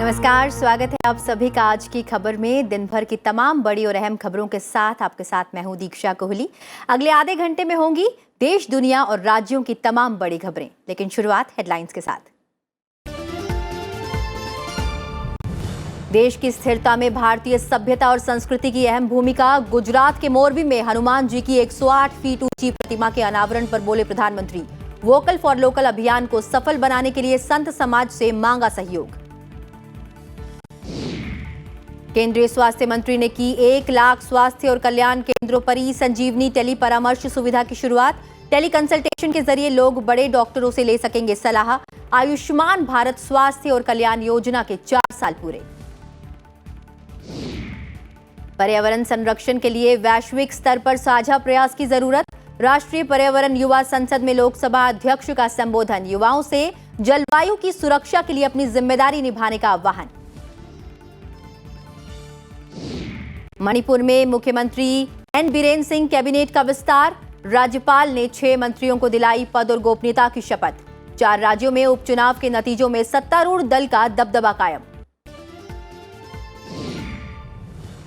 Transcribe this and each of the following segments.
नमस्कार, स्वागत है आप सभी का आज की खबर में। दिन भर की तमाम बड़ी और अहम खबरों के साथ आपके साथ मैं हूं दीक्षा कोहली। अगले आधे घंटे में होंगी देश, दुनिया और राज्यों की तमाम बड़ी खबरें, लेकिन शुरुआत हेडलाइंस के साथ। देश की स्थिरता में भारतीय सभ्यता और संस्कृति की अहम भूमिका। गुजरात के मोरबी में हनुमान जी की 108 फीट ऊंची प्रतिमा के अनावरण पर बोले प्रधानमंत्री। वोकल फॉर लोकल अभियान को सफल बनाने के लिए संत समाज से मांगा सहयोग। केंद्रीय स्वास्थ्य मंत्री ने की 1 लाख स्वास्थ्य और कल्याण केंद्रों पर ई संजीवनी टेली परामर्श सुविधा की शुरुआत। टेली कंसल्टेशन के जरिए लोग बड़े डॉक्टरों से ले सकेंगे सलाह। आयुष्मान भारत स्वास्थ्य और कल्याण योजना के 4 साल पूरे। पर्यावरण संरक्षण के लिए वैश्विक स्तर पर साझा प्रयास की जरूरत। राष्ट्रीय पर्यावरण युवा संसद में लोकसभा अध्यक्ष का संबोधन। युवाओं से जलवायु की सुरक्षा के लिए अपनी जिम्मेदारी निभाने का आह्वान। मणिपुर में मुख्यमंत्री एन बीरेन सिंह कैबिनेट का विस्तार। राज्यपाल ने 6 मंत्रियों को दिलाई पद और गोपनीयता की शपथ। 4 राज्यों में उपचुनाव के नतीजों में सत्तारूढ़ दल का दबदबा कायम।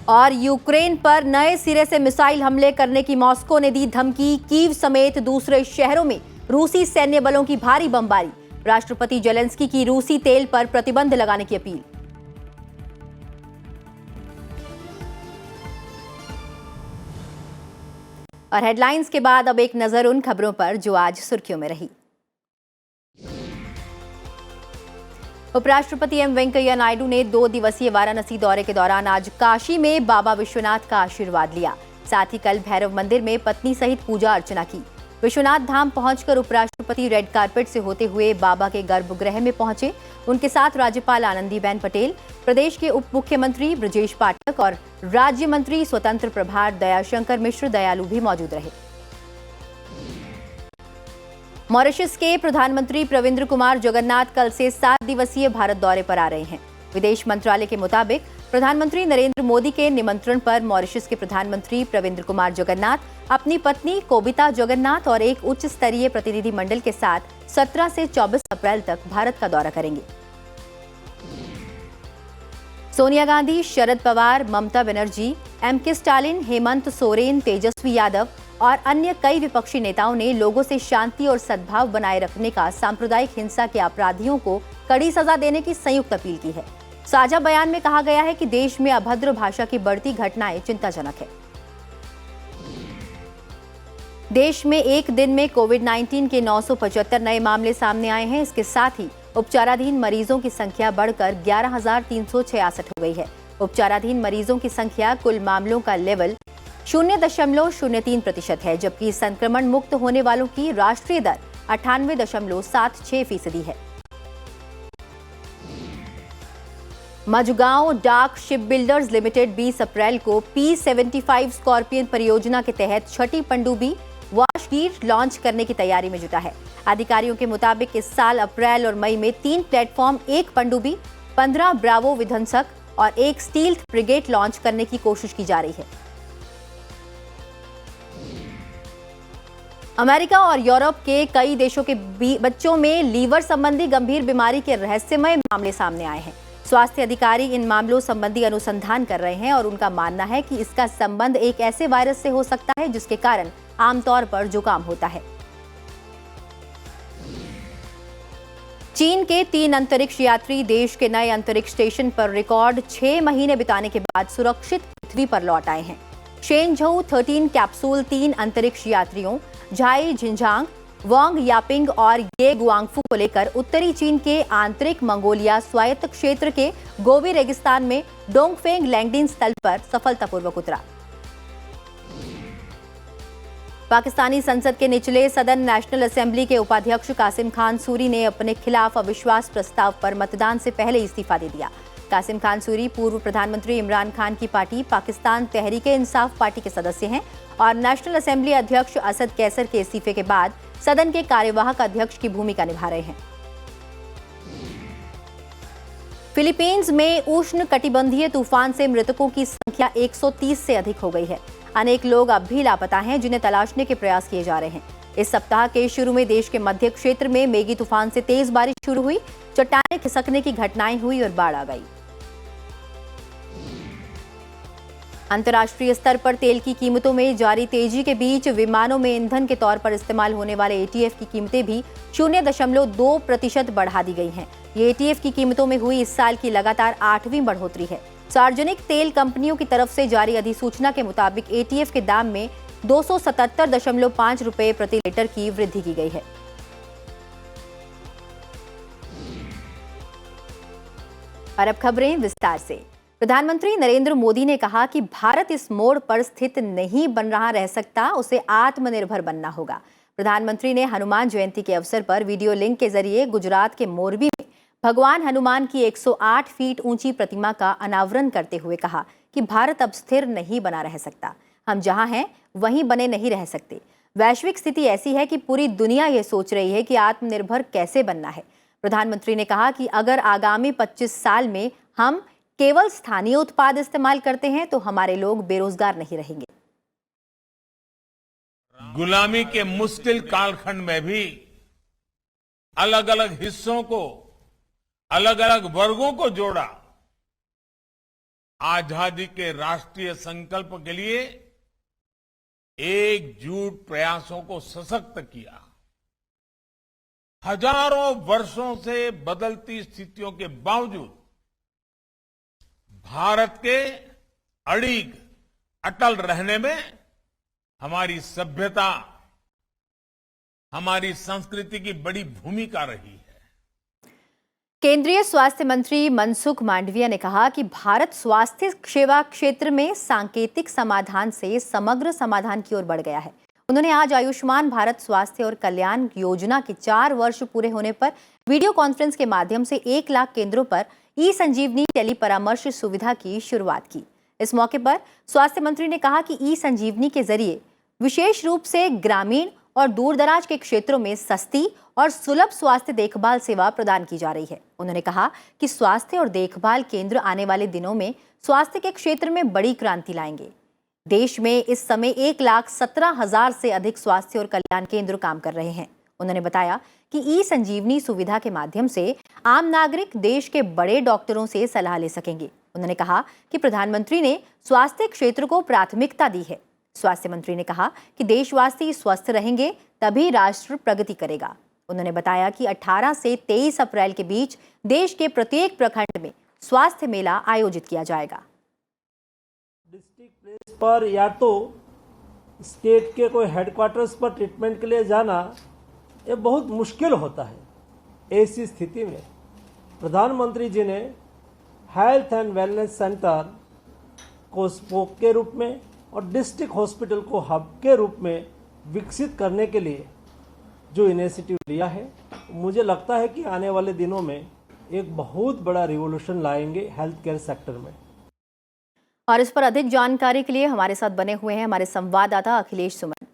और यूक्रेन पर नए सिरे से मिसाइल हमले करने की मॉस्को ने दी धमकी। कीव समेत दूसरे शहरों में रूसी सैन्य बलों की भारी बमबारी। राष्ट्रपति जेलेंस्की की रूसी तेल पर प्रतिबंध लगाने की अपील। और हेडलाइंस के बाद अब एक नजर उन खबरों पर जो आज सुर्खियों में रही। उपराष्ट्रपति एम वेंकैया नायडू ने 2 दिवसीय वाराणसी दौरे के दौरान आज काशी में बाबा विश्वनाथ का आशीर्वाद लिया। साथ ही कल भैरव मंदिर में पत्नी सहित पूजा अर्चना की। विश्वनाथ धाम पहुंचकर उपराष्ट्रपति रेड कारपेट से होते हुए बाबा के गर्भगृह में पहुंचे। उनके साथ राज्यपाल आनंदीबेन पटेल, प्रदेश के उप मुख्यमंत्री ब्रजेश पाठक और राज्य मंत्री स्वतंत्र प्रभार दयाशंकर मिश्र दयालु भी मौजूद रहे। मॉरिशस के प्रधानमंत्री प्रविंद्र कुमार जगन्नाथ कल से 7 दिवसीय भारत दौरे पर आ रहे हैं। विदेश मंत्रालय के मुताबिक प्रधानमंत्री नरेंद्र मोदी के निमंत्रण पर मॉरिशस के प्रधानमंत्री प्रविंद्र कुमार जगन्नाथ अपनी पत्नी कोबिता जगन्नाथ और एक उच्च स्तरीय प्रतिनिधि मंडल के साथ 17 से 24 अप्रैल तक भारत का दौरा करेंगे। सोनिया गांधी, शरद पवार, ममता बनर्जी, एम.के. स्टालिन, हेमंत सोरेन, तेजस्वी यादव और अन्य कई विपक्षी नेताओं ने लोगों से शांति और सद्भाव बनाए रखने का सांप्रदायिक हिंसा के अपराधियों को कड़ी सजा देने की संयुक्त अपील की है। साझा बयान में कहा गया है कि देश में अभद्र भाषा की बढ़ती घटनाएं चिंताजनक है। देश में एक दिन में कोविड-19 के 975 नए मामले सामने आए हैं। इसके साथ ही उपचाराधीन मरीजों की संख्या बढ़कर 11,366 हो गई है। उपचाराधीन मरीजों की संख्या कुल मामलों का लेवल 0.03% है, जबकि संक्रमण मुक्त होने वालों की राष्ट्रीय दर 98.76% है। मझगांव डाक शिप बिल्डर्स लिमिटेड 20 अप्रैल को P75 स्कॉर्पियन परियोजना के तहत छठी पनडुब्बी वाशगीर लॉन्च करने की तैयारी में जुटा है। अधिकारियों के मुताबिक इस साल अप्रैल और मई में 3 प्लेटफॉर्म, 1 पनडुब्बी, 15 ब्रावो विध्वंसक और 1 स्टील्थ फ्रिगेट लॉन्च करने की कोशिश की जा रही है। अमेरिका और यूरोप के कई देशों के बच्चों में लीवर संबंधी गंभीर बीमारी के रहस्यमय मामले सामने आए हैं। स्वास्थ्य अधिकारी इन मामलों संबंधी अनुसंधान कर रहे हैं और उनका मानना है कि इसका संबंध एक ऐसे वायरस से हो सकता है जिसके कारण आमतौर पर जुकाम होता है। चीन के 3 अंतरिक्ष यात्री देश के नए अंतरिक्ष स्टेशन पर रिकॉर्ड 6 महीने बिताने के बाद सुरक्षित पृथ्वी पर लौट आए हैं। शेनझोउ 13 कैप्सूल 3 अंतरिक्ष यात्रियों झाई झिंझांग, वांग यापिंग और ये गुआंगफू को लेकर उत्तरी चीन के आंतरिक मंगोलिया स्वायत्त क्षेत्र के गोबी रेगिस्तान में डोंगफेंग लैंडिंग स्थल पर सफलतापूर्वक उतरा। पाकिस्तानी संसद के निचले सदन नेशनल असेंबली के उपाध्यक्ष कासिम खान सूरी ने अपने खिलाफ अविश्वास प्रस्ताव पर मतदान से पहले इस्तीफा दे दिया। कासिम खान सूरी पूर्व प्रधानमंत्री इमरान खान की पार्टी पाकिस्तान तहरीक-ए-इंसाफ पार्टी के सदस्य हैं और नेशनल असेंबली अध्यक्ष असद कैसर के इस्तीफे के बाद सदन के कार्यवाहक अध्यक्ष की भूमिका निभा रहे हैं। फिलीपींस में उष्ण कटिबंधीय तूफान से मृतकों की संख्या 130 से अधिक हो गई है। अनेक लोग अब भी लापता हैं, जिन्हें तलाशने के प्रयास किए जा रहे हैं। इस सप्ताह के शुरू में देश के मध्य क्षेत्र में मेगी तूफान से तेज बारिश शुरू हुई, चट्टानें खिसकने की घटनाएं हुई और बाढ़ आ गई। अंतर्राष्ट्रीय स्तर पर तेल की कीमतों में जारी तेजी के बीच विमानों में ईंधन के तौर पर इस्तेमाल होने वाले एटीएफ की कीमतें भी 0.2% बढ़ा दी गई हैं। ये एटीएफ की कीमतों में हुई इस साल की लगातार 8वीं बढ़ोतरी है। सार्वजनिक तेल कंपनियों की तरफ से जारी अधिसूचना के मुताबिक एटीएफ के दाम में 277.5 रुपये प्रति लीटर की वृद्धि की गई है। और अब खबरें विस्तार से। प्रधानमंत्री नरेंद्र मोदी ने कहा कि भारत इस मोड़ पर स्थित नहीं बन रह सकता, उसे आत्मनिर्भर बनना होगा। प्रधानमंत्री ने हनुमान जयंती के अवसर पर वीडियो लिंक के जरिए गुजरात के मोरबी में भगवान हनुमान की 108 फीट ऊंची प्रतिमा का अनावरण करते हुए कहा कि भारत अब स्थिर नहीं बना रह सकता। हम जहां हैं वहीं बने नहीं रह सकते। वैश्विक स्थिति ऐसी है कि पूरी दुनिया ये सोच रही है कि आत्मनिर्भर कैसे बनना है। प्रधानमंत्री ने कहा कि अगर आगामी 25 साल में हम केवल स्थानीय उत्पाद इस्तेमाल करते हैं तो हमारे लोग बेरोजगार नहीं रहेंगे। गुलामी के मुश्किल कालखंड में भी अलग अलग हिस्सों को, अलग अलग वर्गों को जोड़ा, आजादी के राष्ट्रीय संकल्प के लिए एकजुट प्रयासों को सशक्त किया। हजारों वर्षों से बदलती स्थितियों के बावजूद भारत के अड़िग अटल रहने में हमारी सभ्यता, हमारी संस्कृति की बड़ी भूमिका रही है। केंद्रीय स्वास्थ्य मंत्री मनसुख मांडविया ने कहा कि भारत स्वास्थ्य सेवा क्षेत्र में सांकेतिक समाधान से समग्र समाधान की ओर बढ़ गया है। उन्होंने आज आयुष्मान भारत स्वास्थ्य और कल्याण योजना के 4 वर्ष पूरे होने पर वीडियो कॉन्फ्रेंस के माध्यम से 1 लाख केंद्रों पर ई संजीवनी टेली परामर्श सुविधा की शुरुआत की। इस मौके पर स्वास्थ्य मंत्री ने कहा कि ई संजीवनी के जरिए विशेष रूप से ग्रामीण और दूरदराज के क्षेत्रों में सस्ती और सुलभ स्वास्थ्य देखभाल सेवा प्रदान की जा रही है। उन्होंने कहा कि स्वास्थ्य और देखभाल केंद्र आने वाले दिनों में स्वास्थ्य के क्षेत्र में बड़ी क्रांति लाएंगे। देश में इस समय 1,17,000 से अधिक स्वास्थ्य और कल्याण केंद्र काम कर रहे हैं। उन्होंने बताया कि ई संजीवनी सुविधा के माध्यम से आम नागरिक देश के बड़े डॉक्टरों से सलाह ले सकेंगे। उन्होंने कहा कि प्रधानमंत्री ने स्वास्थ्य क्षेत्र को प्राथमिकता दी है। स्वास्थ्य मंत्री ने कहा कि देशवासी स्वस्थ रहेंगे तभी राष्ट्र प्रगति करेगा। उन्होंने बताया कि 18 से 23 अप्रैल के बीच देश के प्रत्येक प्रखंड में स्वास्थ्य मेला आयोजित किया जाएगा। डिस्ट्रिक्ट प्लेस पर या तो स्टेट के कोई हेडक्वार्टर्स पर ट्रीटमेंट के लिए जाना ये बहुत मुश्किल होता है। ऐसी स्थिति में प्रधानमंत्री जी ने हेल्थ एंड वेलनेस सेंटर को स्पोक के रूप में और डिस्ट्रिक्ट हॉस्पिटल को हब के रूप में विकसित करने के लिए जो इनिशिएटिव लिया है, मुझे लगता है कि आने वाले दिनों में एक बहुत बड़ा रिवॉल्यूशन लाएंगे हेल्थ केयर सेक्टर में। और इस पर अधिक जानकारी के लिए हमारे साथ बने हुए हैं हमारे संवाददाता अखिलेश सुमन।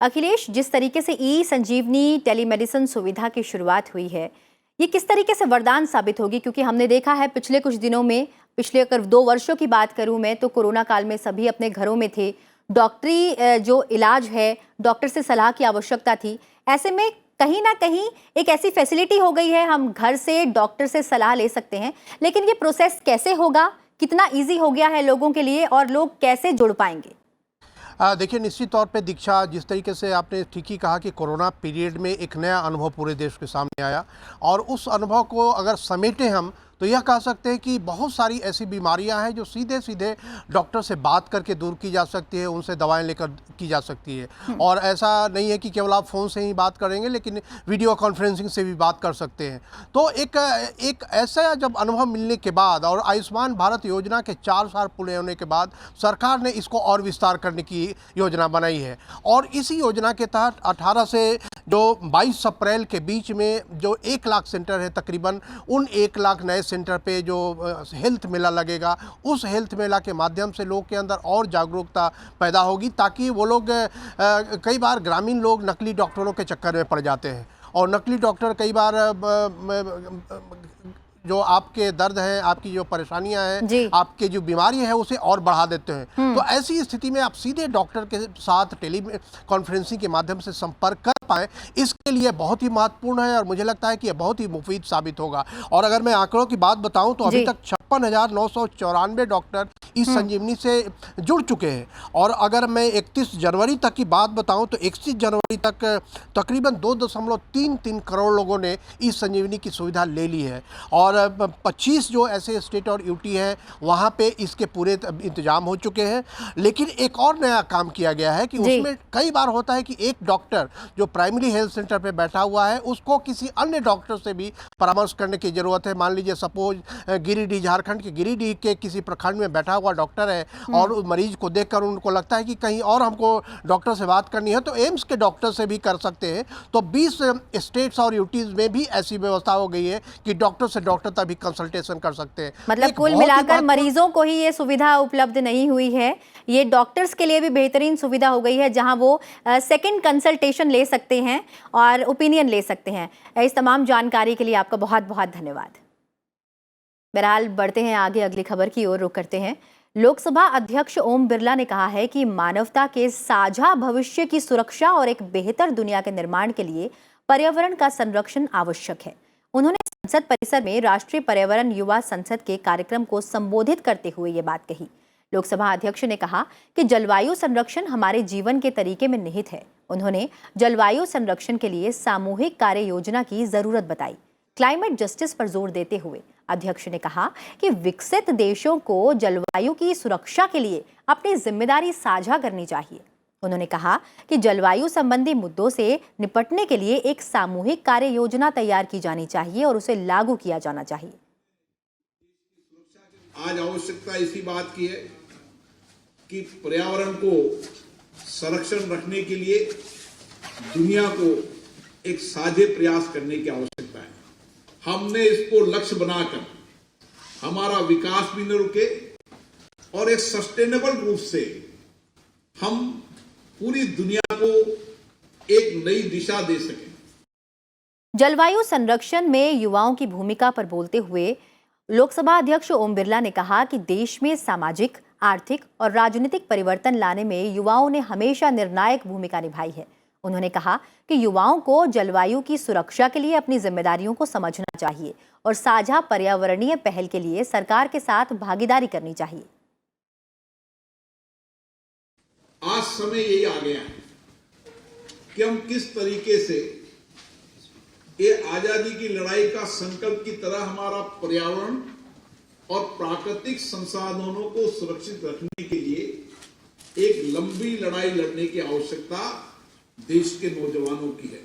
अखिलेश, जिस तरीके से ई संजीवनी टेलीमेडिसिन सुविधा की शुरुआत हुई है, ये किस तरीके से वरदान साबित होगी? क्योंकि हमने देखा है पिछले कुछ दिनों में, पिछले अगर 2 वर्षों की बात करूं मैं, तो कोरोना काल में सभी अपने घरों में थे। डॉक्टरी जो इलाज है, डॉक्टर से सलाह की आवश्यकता थी। ऐसे में कहीं ना कहीं एक ऐसी फैसिलिटी हो गई है, हम घर से डॉक्टर से सलाह ले सकते हैं। लेकिन ये प्रोसेस कैसे होगा, कितना ईजी हो गया है लोगों के लिए और लोग कैसे जुड़ पाएंगे? देखिए, निश्चित तौर पे दीक्षा, जिस तरीके से आपने ठीक ही कहा कि कोरोना पीरियड में एक नया अनुभव पूरे देश के सामने आया और उस अनुभव को अगर समेटें हम तो यह कह सकते हैं कि बहुत सारी ऐसी बीमारियां हैं जो सीधे सीधे डॉक्टर से बात करके दूर की जा सकती है, उनसे दवाएं लेकर की जा सकती है। और ऐसा नहीं है कि केवल आप फ़ोन से ही बात करेंगे, लेकिन वीडियो कॉन्फ्रेंसिंग से भी बात कर सकते हैं। तो एक ऐसा जब अनुभव मिलने के बाद और आयुष्मान भारत योजना के 4 साल पूरे होने के बाद सरकार ने इसको और विस्तार करने की योजना बनाई है। और इसी योजना के तहत 18 से जो 22 अप्रैल के बीच में जो 1 लाख सेंटर है, तकरीबन उन 1 लाख नए सेंटर पे जो हेल्थ मेला लगेगा, उस हेल्थ मेला के माध्यम से लोग के अंदर और जागरूकता पैदा होगी, ताकि वो लोग कई बार ग्रामीण लोग नकली डॉक्टरों के चक्कर में पड़ जाते हैं और नकली डॉक्टर कई बार जो आपके दर्द हैं, आपकी जो परेशानियां जी। हैं, आपके जो बीमारी है उसे और बढ़ा देते हैं। तो ऐसी स्थिति में आप सीधे डॉक्टर के साथ टेली कॉन्फ्रेंसिंग के माध्यम से संपर्क कर पाए, इसके लिए बहुत ही महत्वपूर्ण है और मुझे लगता है कि यह बहुत ही मुफीद साबित होगा। और अगर मैं आंकड़ों की बात बताऊं तो अभी जी। तक 56,994 डॉक्टर इस संजीवनी से जुड़ चुके हैं। और अगर मैं 31 जनवरी तक की बात बताऊं तो 31 जनवरी तक तकरीबन 2.33 करोड़ लोगों ने इस संजीवनी की सुविधा ले ली है। और 25 जो ऐसे स्टेट और यूटी हैं वहाँ पे इसके पूरे इंतजाम हो चुके हैं। लेकिन एक और नया काम किया गया है कि जी। उसमें कई बार होता है कि एक डॉक्टर जो प्राइमरी हेल्थ सेंटर पे बैठा हुआ है उसको किसी अन्य डॉक्टर से भी परामर्श करने की ज़रूरत है। मान लीजिए सपोज गिरिडीह, झारखंड के गिरिडीह के किसी प्रखंड में बैठा हुआ डॉक्टर है और उस मरीज को देखकर उनको लगता है कि कहीं और हमको डॉक्टर से बात करनी है तो एम्स के डॉक्टर से भी कर सकते हैं। तो 20 स्टेट्स और यूटीज में भी ऐसी व्यवस्था हो गई है कि डॉक्टर से डॉक्टर तक भी कंसल्टेशन कर सकते हैं। मतलब एक कुल बहुत ही मिलाकर महत्वपूर्ण- मरीजों को ही ये सुविधा उपलब्ध नहीं हुई है, ये डॉक्टर्स के लिए भी बेहतरीन सुविधा हो गई है जहां वो सेकंड कंसल्टेशन ले सकते हैं और ओपिनियन ले सकते हैं। इस तमाम जानकारी के लिए आपका बहुत बहुत धन्यवाद। बहरहाल बढ़ते हैं आगे, अगली खबर की ओर रुख करते हैं। लोकसभा अध्यक्ष ओम बिरला ने कहा है कि मानवता के साझा भविष्य की सुरक्षा और एक बेहतर दुनिया के निर्माण के लिए पर्यावरण का संरक्षण आवश्यक है। उन्होंने संसद परिसर में राष्ट्रीय पर्यावरण युवा संसद के कार्यक्रम को संबोधित करते हुए ये बात कही। लोकसभा अध्यक्ष ने कहा कि जलवायु संरक्षण हमारे जीवन के तरीके में निहित है। उन्होंने जलवायु संरक्षण के लिए सामूहिक कार्य योजना की जरूरत बताई। क्लाइमेट जस्टिस पर जोर देते हुए अध्यक्ष ने कहा कि विकसित देशों को जलवायु की सुरक्षा के लिए अपनी जिम्मेदारी साझा करनी चाहिए। उन्होंने कहा कि जलवायु संबंधी मुद्दों से निपटने के लिए एक सामूहिक कार्य योजना तैयार की जानी चाहिए और उसे लागू किया जाना चाहिए। आज आवश्यकता इसी बात की है कि पर्यावरण को संरक्षण रखने के लिए दुनिया को एक साझे प्रयास करने की आवश्यकता है। हमने इसको लक्ष्य बनाकर हमारा विकास भी न रुके और एक सस्टेनेबल रूप से हम पूरी दुनिया को एक नई दिशा दे सकें। जलवायु संरक्षण में युवाओं की भूमिका पर बोलते हुए लोकसभा अध्यक्ष ओम बिरला ने कहा कि देश में सामाजिक, आर्थिक और राजनीतिक परिवर्तन लाने में युवाओं ने हमेशा निर्णायक भूमिका निभाई है। उन्होंने कहा कि युवाओं को जलवायु की सुरक्षा के लिए अपनी जिम्मेदारियों को समझना चाहिए और साझा पर्यावरणीय पहल के लिए सरकार के साथ भागीदारी करनी चाहिए। आज समय यही आ गया है कि हम किस तरीके से ये आजादी की लड़ाई का संकल्प की तरह हमारा पर्यावरण और प्राकृतिक संसाधनों को सुरक्षित रखने के लिए एक लंबी लड़ाई लड़ने की आवश्यकता देश के नौजवानों की है।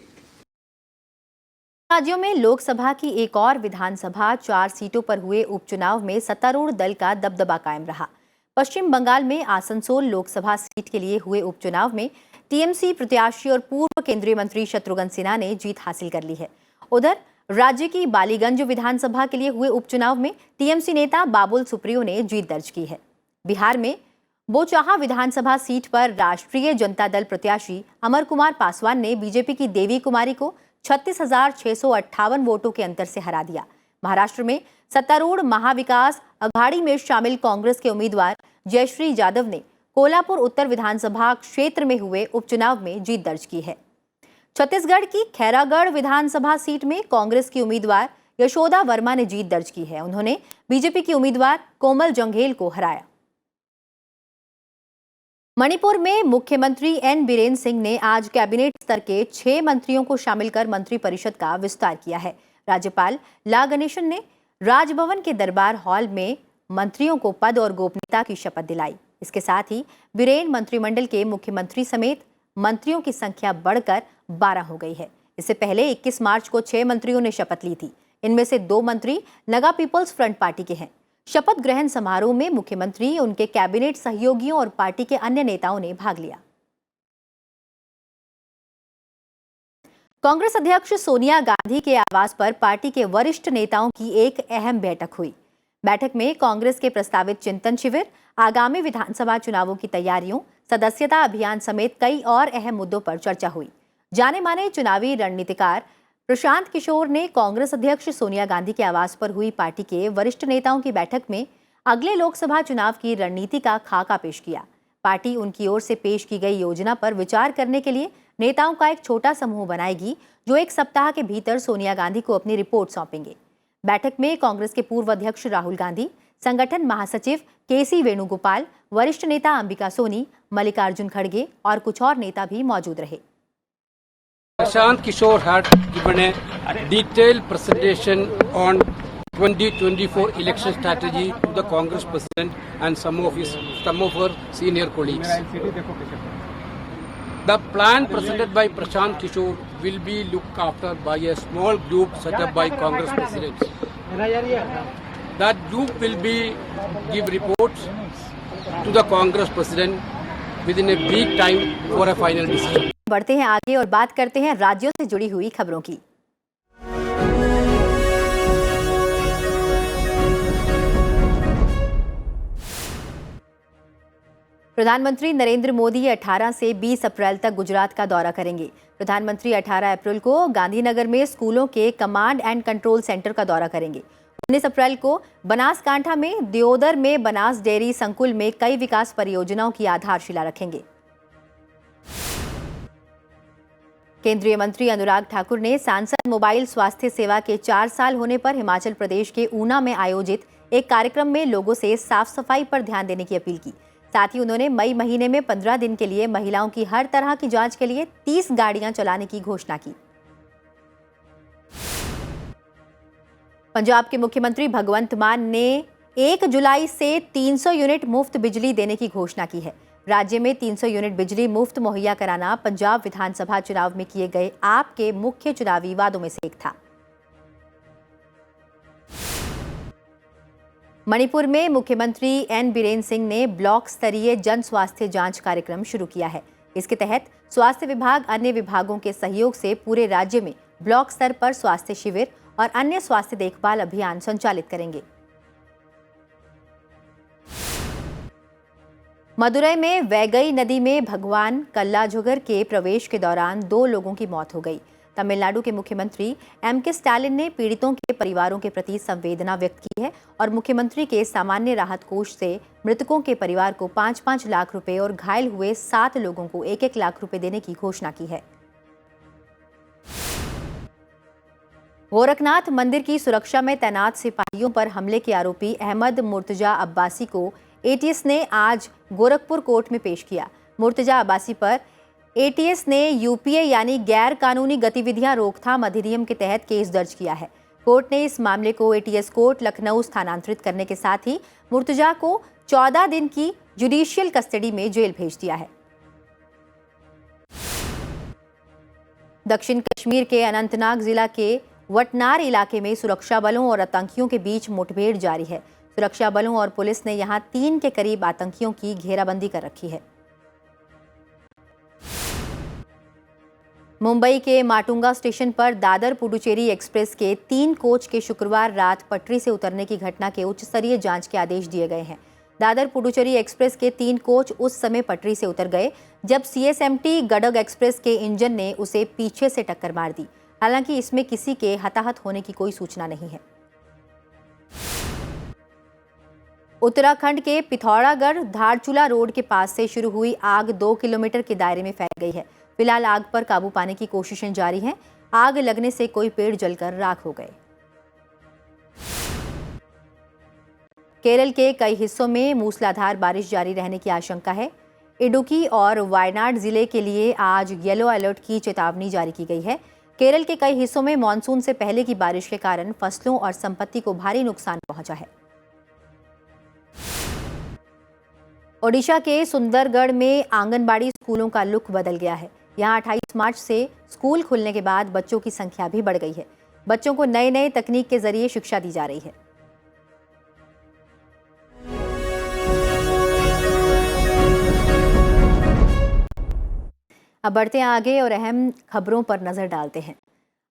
राज्यों में लोकसभा की एक और विधानसभा 4 सीटों पर हुए उपचुनाव में सत्तारूढ़ दल का दबदबा कायम रहा। पश्चिम बंगाल में आसनसोल लोकसभा सीट के लिए हुए उपचुनाव में टीएमसी प्रत्याशी और पूर्व केंद्रीय मंत्री शत्रुघ्न सिन्हा ने जीत हासिल कर ली है। उधर राज्य की बालीगंज विधानसभा के लिए हुए उपचुनाव में टीएमसी नेता बाबुल सुप्रियो ने जीत दर्ज की है। बिहार में बोचाहा विधानसभा सीट पर राष्ट्रीय जनता दल प्रत्याशी अमर कुमार पासवान ने बीजेपी की देवी कुमारी को 36,658 वोटों के अंतर से हरा दिया। महाराष्ट्र में सत्तारूढ़ महाविकास अघाड़ी में शामिल कांग्रेस के उम्मीदवार जयश्री यादव ने कोल्हापुर उत्तर विधानसभा क्षेत्र में हुए उपचुनाव में जीत दर्ज की है। छत्तीसगढ़ की खैरागढ़ विधानसभा सीट में कांग्रेस की उम्मीदवार यशोदा वर्मा ने जीत दर्ज की है। उन्होंने बीजेपी की उम्मीदवार कोमल जंघेल को हराया। मणिपुर में मुख्यमंत्री एन बीरेन सिंह ने आज कैबिनेट स्तर के 6 मंत्रियों को शामिल कर मंत्रिपरिषद का विस्तार किया है। राज्यपाल ला गणेशन ने राजभवन के दरबार हॉल में मंत्रियों को पद और गोपनीयता की शपथ दिलाई। इसके साथ ही बीरेन मंत्रिमंडल के मुख्यमंत्री समेत मंत्रियों की संख्या बढ़कर 12 हो गई है। इससे पहले 21 मार्च को 6 मंत्रियों ने शपथ ली थी। इनमें से 2 मंत्री नगा पीपल्स फ्रंट पार्टी के हैं। शपथ ग्रहण समारोह में मुख्यमंत्री, उनके कैबिनेट सहयोगियों और पार्टी के अन्य नेताओं ने भाग लिया। कांग्रेस अध्यक्ष सोनिया गांधी के आवास पर पार्टी के वरिष्ठ नेताओं की एक अहम बैठक हुई। बैठक में कांग्रेस के प्रस्तावित चिंतन शिविर, आगामी विधानसभा चुनावों की तैयारियों, सदस्यता अभियान समेत कई और अहम मुद्दों पर चर्चा हुई। जाने माने चुनावी रणनीतिकार प्रशांत किशोर ने कांग्रेस अध्यक्ष सोनिया गांधी के आवास पर हुई पार्टी के वरिष्ठ नेताओं की बैठक में अगले लोकसभा चुनाव की रणनीति का खाका पेश किया। पार्टी उनकी ओर से पेश की गई योजना पर विचार करने के लिए नेताओं का एक छोटा समूह बनाएगी, जो 1 सप्ताह के भीतर सोनिया गांधी को अपनी रिपोर्ट सौंपेंगे। बैठक में कांग्रेस के पूर्व अध्यक्ष राहुल गांधी, संगठन महासचिव केसी वेणुगोपाल, वरिष्ठ नेता अंबिका सोनी, मल्लिकार्जुन खड़गे और कुछ और नेता भी मौजूद रहे। Prashant Kishore had given a detailed presentation on 2024 election strategy to the Congress President and some of her senior colleagues. The plan presented by Prashant Kishore will be looked after by a small group set up by Congress Presidents. That group will give reports to the Congress President within a week time for a final decision. बढ़ते हैं आगे और बात करते हैं राज्यों से जुड़ी हुई खबरों की। प्रधानमंत्री नरेंद्र मोदी 18 से 20 अप्रैल तक गुजरात का दौरा करेंगे। प्रधानमंत्री 18 अप्रैल को गांधीनगर में स्कूलों के कमांड एंड कंट्रोल सेंटर का दौरा करेंगे। 19 अप्रैल को बनासकांठा में दियोदर में बनास डेयरी संकुल में कई विकास परियोजनाओं की आधारशिला रखेंगे। केंद्रीय मंत्री अनुराग ठाकुर ने सांसद मोबाइल स्वास्थ्य सेवा के 4 साल होने पर हिमाचल प्रदेश के ऊना में आयोजित एक कार्यक्रम में लोगों से साफ सफाई पर ध्यान देने की अपील की। साथ ही उन्होंने मई महीने में 15 दिन के लिए महिलाओं की हर तरह की जांच के लिए 30 गाड़ियां चलाने की घोषणा की। पंजाब के मुख्यमंत्री भगवंत मान ने 1 जुलाई से 300 यूनिट मुफ्त बिजली देने की घोषणा की है। राज्य में 300 यूनिट बिजली मुफ्त मुहैया कराना पंजाब विधानसभा चुनाव में किए गए आपके मुख्य चुनावी वादों में से एक था। मणिपुर में मुख्यमंत्री एन बीरेन सिंह ने ब्लॉक स्तरीय जन स्वास्थ्य जांच कार्यक्रम शुरू किया है। इसके तहत स्वास्थ्य विभाग अन्य विभागों के सहयोग से पूरे राज्य में ब्लॉक स्तर पर स्वास्थ्य शिविर और अन्य स्वास्थ्य देखभाल अभियान संचालित करेंगे। मदुरई में वैगई नदी में भगवान कल्लाझुगर के प्रवेश के दौरान 2 लोगों की मौत हो गई। तमिलनाडु के मुख्यमंत्री एम.के. स्टालिन ने पीड़ितों के परिवारों के प्रति संवेदना व्यक्त की है और मुख्यमंत्री के सामान्य राहत कोष से मृतकों के परिवार को 5-5 लाख रुपए और घायल हुए 7 लोगों को 1-1 लाख रुपए देने की घोषणा की है। गोरखनाथ मंदिर की सुरक्षा में तैनात सिपाहियों पर हमले के आरोपी अहमद मुर्तजा अब्बासी को एटीएस ने आज गोरखपुर कोर्ट में पेश किया। मुर्तजा अब्बासी पर एटीएस ने यूपीए यानी गैर कानूनी गतिविधियां रोकथाम अधिनियम के तहत केस दर्ज किया है। कोर्ट ने इस मामले को एटीएस कोर्ट लखनऊ स्थानांतरित करने के साथ ही मुर्तजा को 14 दिन की जुडिशियल कस्टडी में जेल भेज दिया है। दक्षिण कश्मीर के अनंतनाग जिला के वटनार इलाके में सुरक्षा बलों और आतंकियों के बीच मुठभेड़ जारी है। सुरक्षा बलों और पुलिस ने यहां 3 के करीब आतंकियों की घेराबंदी कर रखी है। मुंबई के माटुंगा स्टेशन पर दादर पुडुचेरी एक्सप्रेस के 3 कोच के शुक्रवार रात पटरी से उतरने की घटना के उच्च स्तरीय जांच के आदेश दिए गए हैं। दादर पुडुचेरी एक्सप्रेस के 3 कोच उस समय पटरी से उतर गए जब सीएसएमटी गडग एक्सप्रेस के इंजन ने उसे पीछे से टक्कर मार दी। हालांकि इसमें किसी के हताहत होने की कोई सूचना नहीं है। उत्तराखंड के पिथौरागढ़ धारचूला रोड के पास से शुरू हुई आग 2 किलोमीटर के दायरे में फैल गई है। फिलहाल आग पर काबू पाने की कोशिशें जारी हैं। आग लगने से कोई पेड़ जलकर राख हो गए। केरल के कई हिस्सों में मूसलाधार बारिश जारी रहने की आशंका है। इडुक्की और वायनाड जिले के लिए आज येलो अलर्ट की चेतावनी जारी की गई है। केरल के कई हिस्सों में मानसून से पहले की बारिश के कारण फसलों और संपत्ति को भारी नुकसान पहुंचा है। ओडिशा के सुंदरगढ़ में आंगनबाड़ी स्कूलों का लुक बदल गया है। यहां 28 मार्च से स्कूल खुलने के बाद बच्चों की संख्या भी बढ़ गई है। बच्चों को नए नए तकनीक के जरिए शिक्षा दी जा रही है। अब बढ़ते हैं आगे और अहम खबरों पर नजर डालते हैं।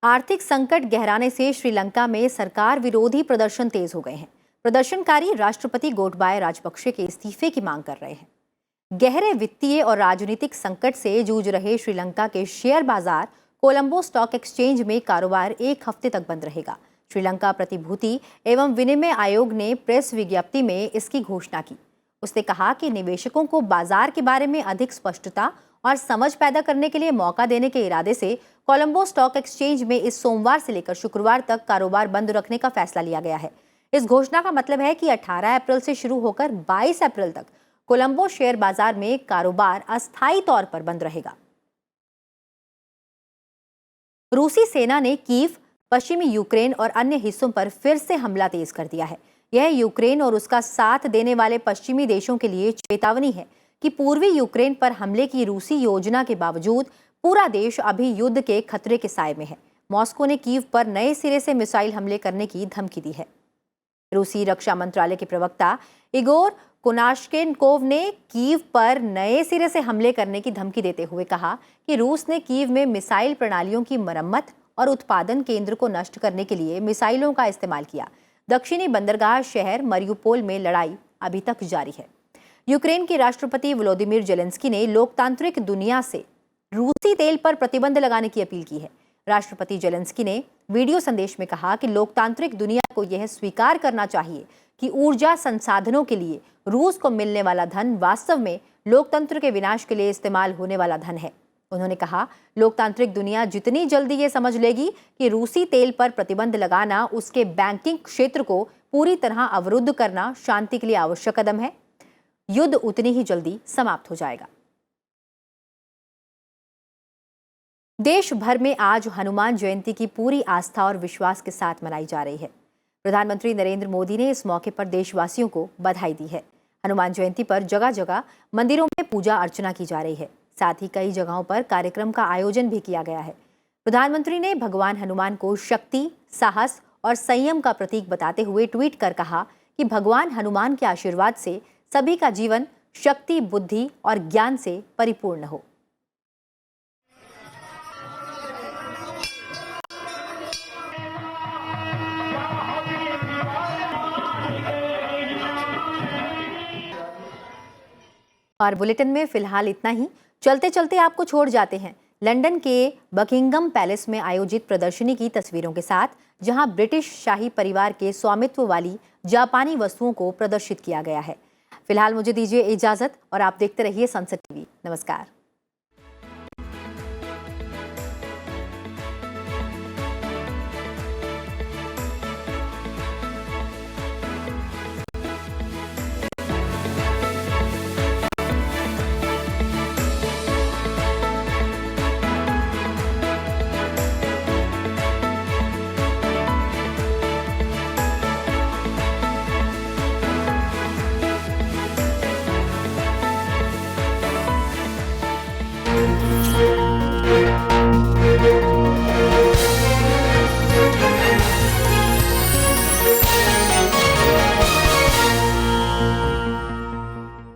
आर्थिक संकट गहराने से श्रीलंका में सरकार विरोधी प्रदर्शन तेज हो गए हैं। प्रदर्शनकारी राष्ट्रपति गोटबाया राजपक्षे के इस्तीफे की मांग कर रहे हैं। गहरे वित्तीय और राजनीतिक संकट से जूझ रहे श्रीलंका के शेयर बाजार कोलंबो स्टॉक एक्सचेंज में कारोबार 1 हफ्ते तक बंद रहेगा। श्रीलंका प्रतिभूति एवं विनिमय आयोग ने प्रेस विज्ञप्ति में इसकी घोषणा की। उसने कहा कि निवेशकों को बाजार के बारे में अधिक स्पष्टता और समझ पैदा करने के लिए मौका देने के इरादे से कोलंबो स्टॉक एक्सचेंज में इस सोमवार से लेकर शुक्रवार तक कारोबार बंद रखने का फैसला लिया गया है। इस घोषणा का मतलब है कि 18 अप्रैल से शुरू होकर 22 अप्रैल तक कोलंबो शेयर बाजार में कारोबार अस्थायी तौर पर बंद रहेगा। रूसी सेना ने कीव, पश्चिमी यूक्रेन और अन्य हिस्सों पर फिर से हमला तेज कर दिया है। यह यूक्रेन और उसका साथ देने वाले पश्चिमी देशों के लिए चेतावनी है कि पूर्वी यूक्रेन पर हमले की रूसी योजना के बावजूद पूरा देश अभी युद्ध के खतरे के साए में है। मॉस्को ने कीव पर नए सिरे से मिसाइल हमले करने की धमकी दी है। रूसी रक्षा मंत्रालय के प्रवक्ता इगोर कोनाशकेनकोव ने कीव पर नए सिरे से हमले करने की धमकी देते हुए कहा कि रूस ने कीव में मिसाइल प्रणालियों की मरम्मत और उत्पादन केंद्र को नष्ट करने के लिए मिसाइलों का इस्तेमाल किया। दक्षिणी बंदरगाह शहर मरियुपोल में लड़ाई अभी तक जारी है। यूक्रेन के राष्ट्रपति व्लादिमीर जेलेंस्की ने लोकतांत्रिक दुनिया से रूसी तेल पर प्रतिबंध लगाने की अपील की है। राष्ट्रपति जेलेंस्की ने वीडियो संदेश में कहा कि लोकतांत्रिक दुनिया को यह स्वीकार करना चाहिए कि ऊर्जा संसाधनों के लिए रूस को मिलने वाला धन वास्तव में लोकतंत्र के विनाश के लिए इस्तेमाल होने वाला धन है। उन्होंने कहा, लोकतांत्रिक दुनिया जितनी जल्दी ये समझ लेगी कि रूसी तेल पर प्रतिबंध लगाना उसके बैंकिंग क्षेत्र को पूरी तरह अवरुद्ध करना शांति के लिए आवश्यक कदम है, युद्ध उतनी ही जल्दी समाप्त हो जाएगा। देश भर में आज हनुमान जयंती की पूरी आस्था और विश्वास के साथ मनाई जा रही है। प्रधानमंत्री नरेंद्र मोदी ने इस मौके पर देशवासियों को बधाई दी है। हनुमान जयंती पर जगह जगह मंदिरों में पूजा अर्चना की जा रही है। साथ ही कई जगहों पर कार्यक्रम का आयोजन भी किया गया है। प्रधानमंत्री ने भगवान हनुमान को शक्ति, साहस और संयम का प्रतीक बताते हुए ट्वीट कर कहा कि भगवान हनुमान के आशीर्वाद से सभी का जीवन शक्ति, बुद्धि और ज्ञान से परिपूर्ण हो। और बुलेटिन में फिलहाल इतना ही। चलते चलते आपको छोड़ जाते हैं लंदन के बकिंगम पैलेस में आयोजित प्रदर्शनी की तस्वीरों के साथ, जहां ब्रिटिश शाही परिवार के स्वामित्व वाली जापानी वस्तुओं को प्रदर्शित किया गया है। फिलहाल मुझे दीजिए इजाजत और आप देखते रहिए सनसेट टीवी। नमस्कार। Thank you.